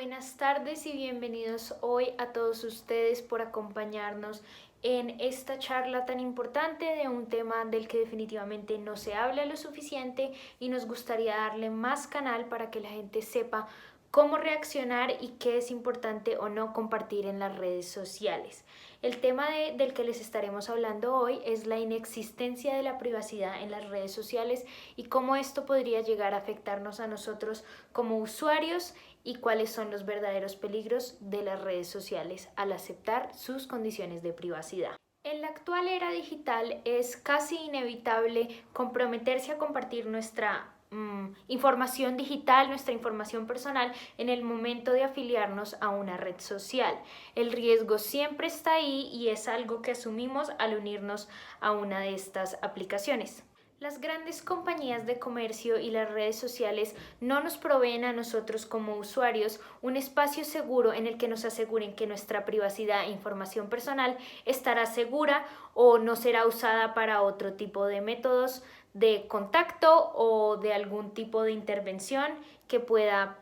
Buenas tardes y bienvenidos hoy a todos ustedes por acompañarnos en esta charla tan importante de un tema del que definitivamente no se habla lo suficiente y nos gustaría darle más canal para que la gente sepa cómo reaccionar y qué es importante o no compartir en las redes sociales. El tema del que les estaremos hablando hoy es la inexistencia de la privacidad en las redes sociales y cómo esto podría llegar a afectarnos a nosotros como usuarios y cuáles son los verdaderos peligros de las redes sociales al aceptar sus condiciones de privacidad. En la actual era digital es casi inevitable comprometerse a compartir nuestra información digital, nuestra información personal en el momento de afiliarnos a una red social. El riesgo siempre está ahí y es algo que asumimos al unirnos a una de estas aplicaciones. Las grandes compañías de comercio y las redes sociales no nos proveen a nosotros como usuarios un espacio seguro en el que nos aseguren que nuestra privacidad e información personal estará segura o no será usada para otro tipo de métodos de contacto o de algún tipo de intervención que pueda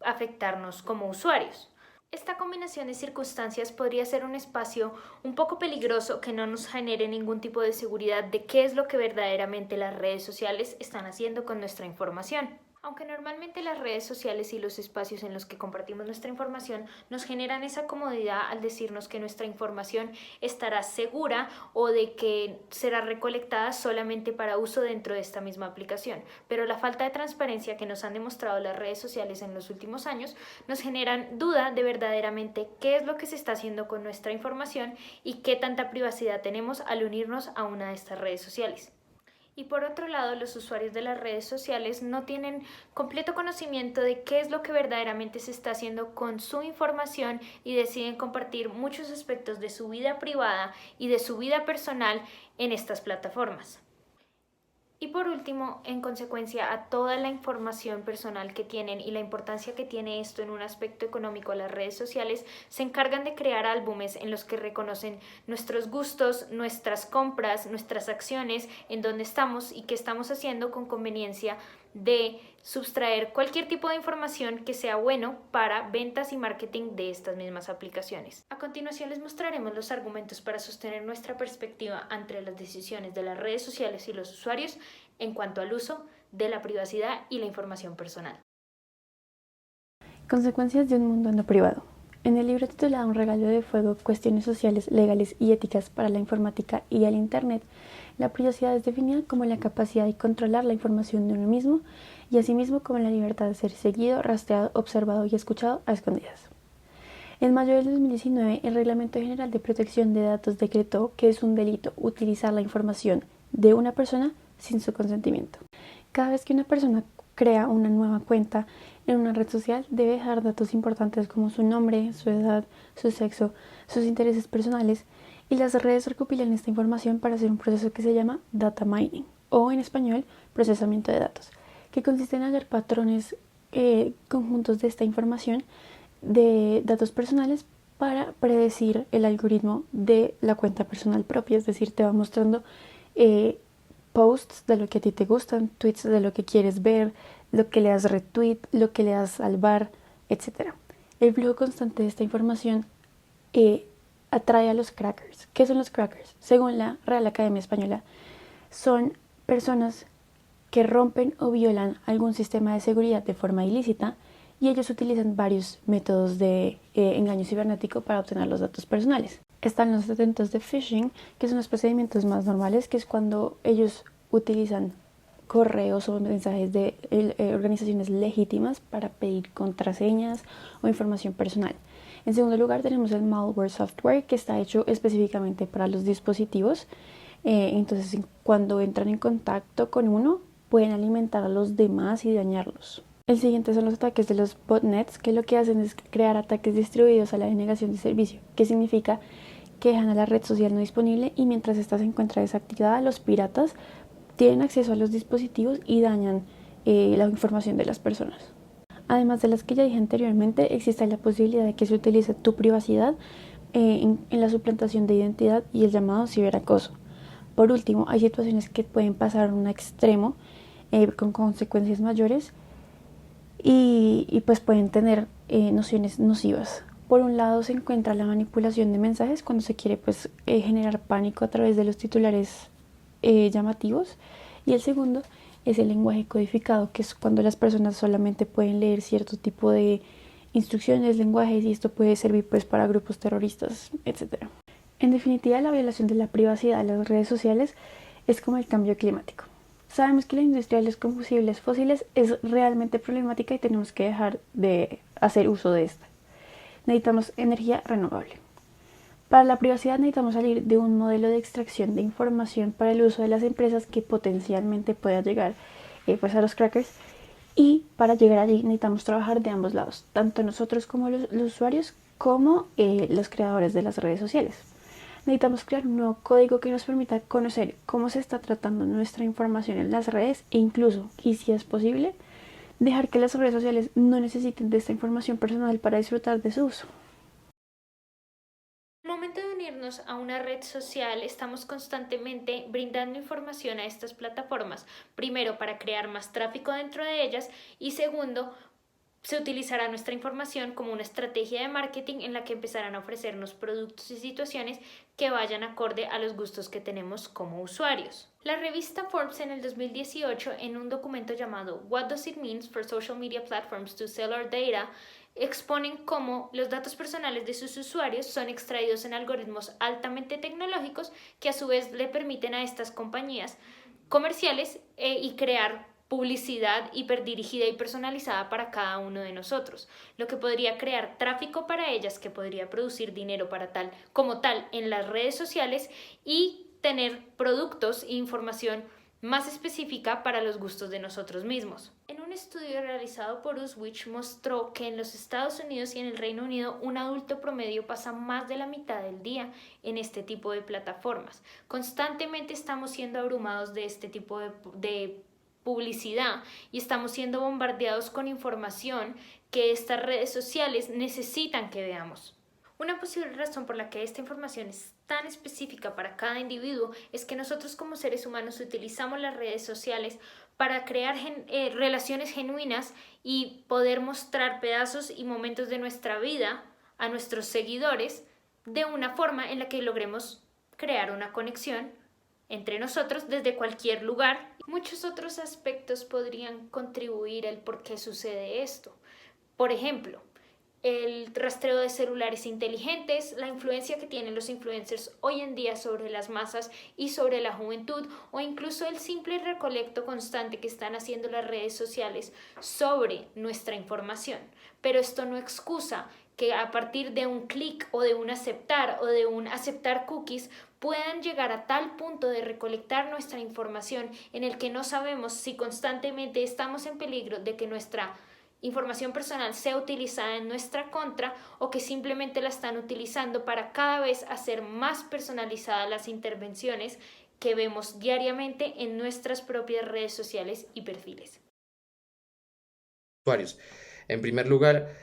afectarnos como usuarios. Esta combinación de circunstancias podría ser un espacio un poco peligroso que no nos genere ningún tipo de seguridad de qué es lo que verdaderamente las redes sociales están haciendo con nuestra información. Aunque normalmente las redes sociales y los espacios en los que compartimos nuestra información nos generan esa comodidad al decirnos que nuestra información estará segura o de que será recolectada solamente para uso dentro de esta misma aplicación, pero la falta de transparencia que nos han demostrado las redes sociales en los últimos años nos generan duda de verdaderamente qué es lo que se está haciendo con nuestra información y qué tanta privacidad tenemos al unirnos a una de estas redes sociales. Y por otro lado, los usuarios de las redes sociales no tienen completo conocimiento de qué es lo que verdaderamente se está haciendo con su información y deciden compartir muchos aspectos de su vida privada y de su vida personal en estas plataformas. Y por último, en consecuencia a toda la información personal que tienen y la importancia que tiene esto en un aspecto económico a las redes sociales, se encargan de crear álbumes en los que reconocen nuestros gustos, nuestras compras, nuestras acciones, en dónde estamos y qué estamos haciendo con conveniencia de sustraer cualquier tipo de información que sea bueno para ventas y marketing de estas mismas aplicaciones. A continuación les mostraremos los argumentos para sostener nuestra perspectiva ante las decisiones de las redes sociales y los usuarios en cuanto al uso de la privacidad y la información personal. Consecuencias de un mundo no privado. En el libro titulado Un regalo de fuego, cuestiones sociales, legales y éticas para la informática y el Internet, la privacidad es definida como la capacidad de controlar la información de uno mismo y asimismo como la libertad de ser seguido, rastreado, observado y escuchado a escondidas. En mayo del 2019, el Reglamento General de Protección de Datos decretó que es un delito utilizar la información de una persona sin su consentimiento. Cada vez que una persona crea una nueva cuenta en una red social, debe dejar datos importantes como su nombre, su edad, su sexo, sus intereses personales, y las redes recopilan esta información para hacer un proceso que se llama data mining, o en español, procesamiento de datos, que consiste en hallar patrones conjuntos de esta información de datos personales para predecir el algoritmo de la cuenta personal propia, es decir, te va mostrando posts de lo que a ti te gustan, tweets de lo que quieres ver, lo que le das retweet, lo que le das salvar, etc. El flujo constante de esta información atrae a los crackers. ¿Qué son los crackers? Según la Real Academia Española, son personas que rompen o violan algún sistema de seguridad de forma ilícita y ellos utilizan varios métodos de engaño cibernético para obtener los datos personales. Están los intentos de phishing, que son los procedimientos más normales, que es cuando ellos utilizan correos o mensajes de organizaciones legítimas para pedir contraseñas o información personal. En segundo lugar tenemos el malware software, que está hecho específicamente para los dispositivos. Entonces cuando entran en contacto con uno pueden alimentar a los demás y dañarlos. El siguiente son los ataques de los botnets, que lo que hacen es crear ataques distribuidos a la denegación de servicio, que significa que dejan a la red social no disponible y mientras ésta se encuentra desactivada, los piratas tienen acceso a los dispositivos y dañan la información de las personas. Además de las que ya dije anteriormente, existe la posibilidad de que se utilice tu privacidad en la suplantación de identidad y el llamado ciberacoso. Por último, hay situaciones que pueden pasar a un extremo con consecuencias mayores y pues pueden tener nociones nocivas. Por un lado se encuentra la manipulación de mensajes cuando se quiere generar pánico a través de los titulares llamativos, y el segundo es el lenguaje codificado, que es cuando las personas solamente pueden leer cierto tipo de instrucciones, lenguajes, y esto puede servir para grupos terroristas, etc. En definitiva, la violación de la privacidad de las redes sociales es como el cambio climático. Sabemos que la industria de los combustibles fósiles es realmente problemática y tenemos que dejar de hacer uso de esta. Necesitamos energía renovable. Para la privacidad necesitamos salir de un modelo de extracción de información para el uso de las empresas que potencialmente pueda llegar a los crackers, y para llegar allí necesitamos trabajar de ambos lados, tanto nosotros como los usuarios como los creadores de las redes sociales. Necesitamos crear un nuevo código que nos permita conocer cómo se está tratando nuestra información en las redes e incluso, y si es posible, dejar que las redes sociales no necesiten de esta información personal para disfrutar de su uso. Al momento de unirnos a una red social, estamos constantemente brindando información a estas plataformas, primero para crear más tráfico dentro de ellas y segundo, se utilizará nuestra información como una estrategia de marketing en la que empezarán a ofrecernos productos y situaciones que vayan acorde a los gustos que tenemos como usuarios. La revista Forbes en el 2018, en un documento llamado What Does It Mean for Social Media Platforms to Sell Our Data, exponen cómo los datos personales de sus usuarios son extraídos en algoritmos altamente tecnológicos que a su vez le permiten a estas compañías comerciales y crear publicidad hiperdirigida y personalizada para cada uno de nosotros, lo que podría crear tráfico para ellas, que podría producir dinero para tal como tal en las redes sociales y tener productos e información más específica para los gustos de nosotros mismos. En un estudio realizado por Uswitch mostró que en los Estados Unidos y en el Reino Unido un adulto promedio pasa más de la mitad del día en este tipo de plataformas. Constantemente estamos siendo abrumados de este tipo de publicidad y estamos siendo bombardeados con información que estas redes sociales necesitan que veamos. Una posible razón por la que esta información es tan específica para cada individuo es que nosotros como seres humanos utilizamos las redes sociales para crear relaciones genuinas y poder mostrar pedazos y momentos de nuestra vida a nuestros seguidores de una forma en la que logremos crear una conexión entre nosotros desde cualquier lugar. Muchos otros aspectos podrían contribuir al por qué sucede esto. Por ejemplo, el rastreo de celulares inteligentes, la influencia que tienen los influencers hoy en día sobre las masas y sobre la juventud, o incluso el simple recolecto constante que están haciendo las redes sociales sobre nuestra información. Pero esto no excusa que a partir de un clic o de un aceptar cookies puedan llegar a tal punto de recolectar nuestra información en el que no sabemos si constantemente estamos en peligro de que nuestra información personal sea utilizada en nuestra contra o que simplemente la están utilizando para cada vez hacer más personalizadas las intervenciones que vemos diariamente en nuestras propias redes sociales y perfiles. Usuarios. En primer lugar,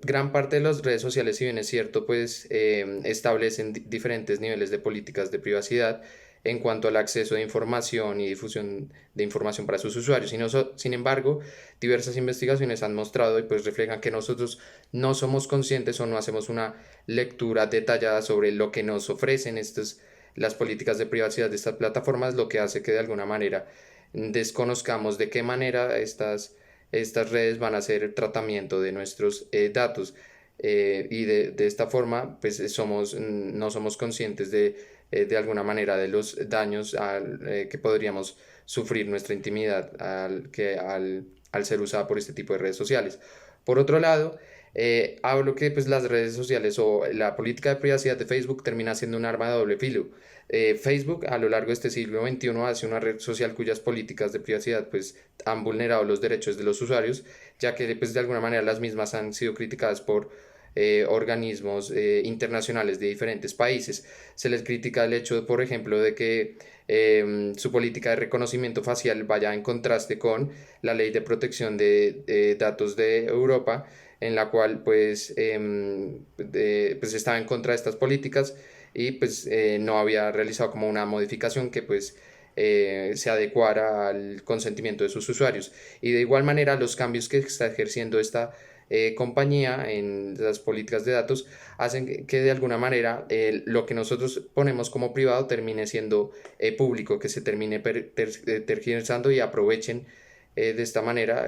gran parte de las redes sociales, si bien es cierto, pues establecen diferentes niveles de políticas de privacidad en cuanto al acceso de información y difusión de información para sus usuarios. Sin embargo, diversas investigaciones han mostrado y pues reflejan que nosotros no somos conscientes o no hacemos una lectura detallada sobre lo que nos ofrecen las políticas de privacidad de estas plataformas, lo que hace que de alguna manera desconozcamos de qué manera estas redes van a hacer el tratamiento de nuestros datos y de esta forma pues no somos conscientes de alguna manera de los daños que podríamos sufrir nuestra intimidad al ser usada por este tipo de redes sociales. Por otro lado, hablo que pues, las redes sociales o la política de privacidad de Facebook termina siendo un arma de doble filo. Facebook a lo largo de este siglo XXI hace una red social cuyas políticas de privacidad pues, han vulnerado los derechos de los usuarios, ya que pues, de alguna manera las mismas han sido criticadas por organismos internacionales de diferentes países. Se les critica el hecho, por ejemplo, de que su política de reconocimiento facial vaya en contraste con la ley de protección de datos de Europa, en la cual pues estaba en contra de estas políticas y pues no había realizado como una modificación que pues se adecuara al consentimiento de sus usuarios. Y de igual manera los cambios que está ejerciendo compañía, en las políticas de datos, hacen que de alguna manera lo que nosotros ponemos como privado termine siendo público, que se termine tergiversando y aprovechen de esta manera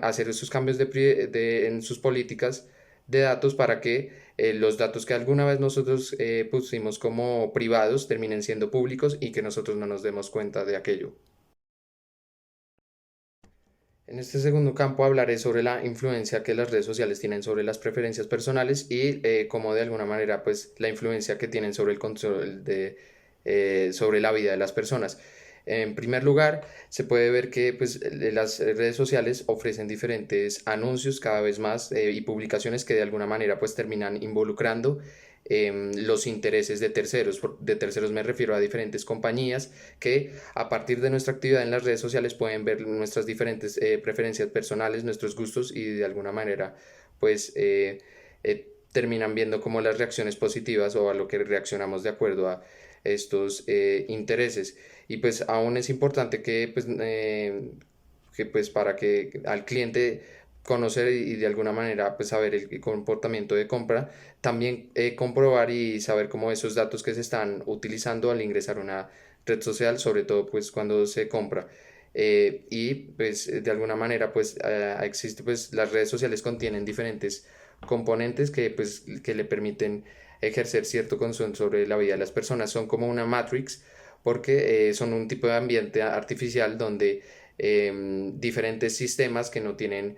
hacer esos cambios en sus políticas de datos para que los datos que alguna vez nosotros pusimos como privados terminen siendo públicos y que nosotros no nos demos cuenta de aquello. En este segundo campo hablaré sobre la influencia que las redes sociales tienen sobre las preferencias personales y cómo de alguna manera pues la influencia que tienen sobre el control sobre la vida de las personas. En primer lugar, se puede ver que pues, las redes sociales ofrecen diferentes anuncios cada vez más y publicaciones que de alguna manera pues terminan involucrando los intereses de terceros. De terceros me refiero a diferentes compañías que a partir de nuestra actividad en las redes sociales pueden ver nuestras diferentes preferencias personales, nuestros gustos y de alguna manera pues terminan viendo como las reacciones positivas o a lo que reaccionamos de acuerdo a estos intereses. Y pues aún es importante que pues para que al cliente conocer y de alguna manera pues saber el comportamiento de compra, también comprobar y saber cómo esos datos que se están utilizando al ingresar a una red social, sobre todo pues cuando se compra. Y pues de alguna manera pues existe pues las redes sociales contienen diferentes componentes que le permiten ejercer cierto control sobre la vida de las personas. Son como una matrix porque son un tipo de ambiente artificial donde diferentes sistemas que no tienen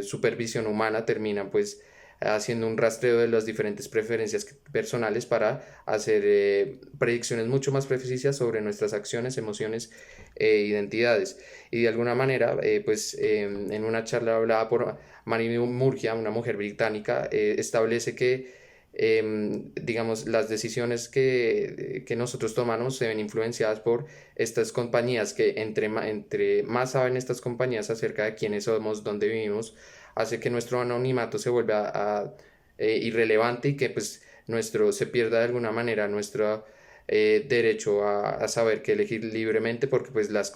supervisión humana terminan pues haciendo un rastreo de las diferentes preferencias personales para hacer predicciones mucho más precisas sobre nuestras acciones, emociones e identidades. Y de alguna manera, en una charla hablada por Mary Murgia, una mujer británica, establece que digamos, las decisiones que nosotros tomamos se ven influenciadas por estas compañías que entre más saben estas compañías acerca de quiénes somos, dónde vivimos, hace que nuestro anonimato se vuelva irrelevante y que pues se pierda de alguna manera nuestro derecho a saber qué elegir libremente porque pues las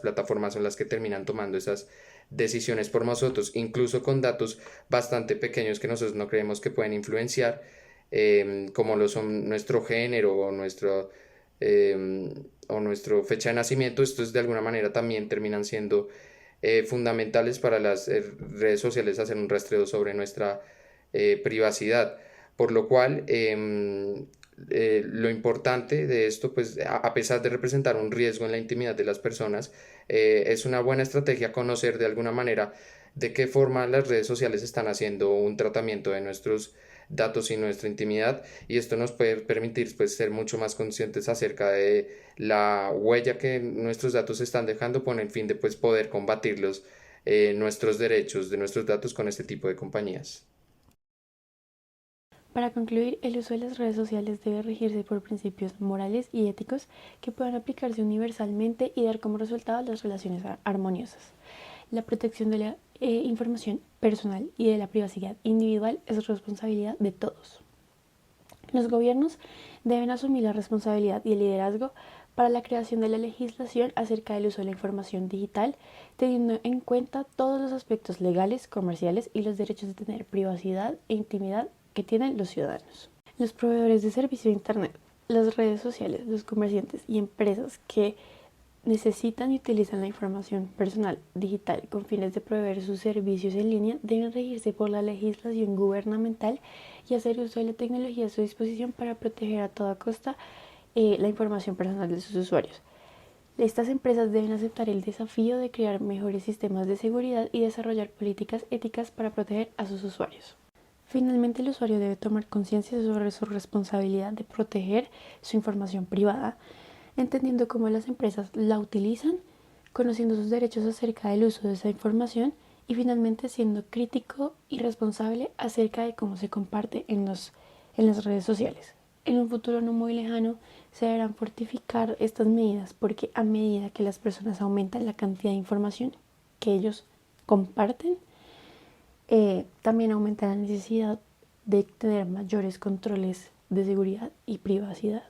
plataformas son las que terminan tomando esas decisiones por nosotros, incluso con datos bastante pequeños que nosotros no creemos que pueden influenciar, como lo son nuestro género o nuestra fecha de nacimiento. Estos de alguna manera también terminan siendo fundamentales para las redes sociales hacer un rastreo sobre nuestra privacidad, por lo cual lo importante de esto, pues a pesar de representar un riesgo en la intimidad de las personas, es una buena estrategia conocer de alguna manera de qué forma las redes sociales están haciendo un tratamiento de nuestros datos y nuestra intimidad, y esto nos puede permitir pues ser mucho más conscientes acerca de la huella que nuestros datos están dejando con el fin de pues poder combatirlos, nuestros derechos de nuestros datos con este tipo de compañías. Para concluir, el uso de las redes sociales debe regirse por principios morales y éticos que puedan aplicarse universalmente y dar como resultado las relaciones armoniosas. La protección de la información personal y de la privacidad individual es responsabilidad de todos. Los gobiernos deben asumir la responsabilidad y el liderazgo para la creación de la legislación acerca del uso de la información digital, teniendo en cuenta todos los aspectos legales, comerciales y los derechos de tener privacidad e intimidad que tienen los ciudadanos. Los proveedores de servicio de Internet, las redes sociales, los comerciantes y empresas que necesitan y utilizan la información personal digital con fines de proveer sus servicios en línea deben regirse por la legislación gubernamental y hacer uso de la tecnología a su disposición para proteger a toda costa la información personal de sus usuarios. Estas empresas deben aceptar el desafío de crear mejores sistemas de seguridad y desarrollar políticas éticas para proteger a sus usuarios. Finalmente, el usuario debe tomar conciencia sobre su responsabilidad de proteger su información privada, entendiendo cómo las empresas la utilizan, conociendo sus derechos acerca del uso de esa información y finalmente siendo crítico y responsable acerca de cómo se comparte en las redes sociales. En un futuro no muy lejano se deberán fortificar estas medidas porque a medida que las personas aumentan la cantidad de información que ellos comparten, también aumenta la necesidad de tener mayores controles de seguridad y privacidad.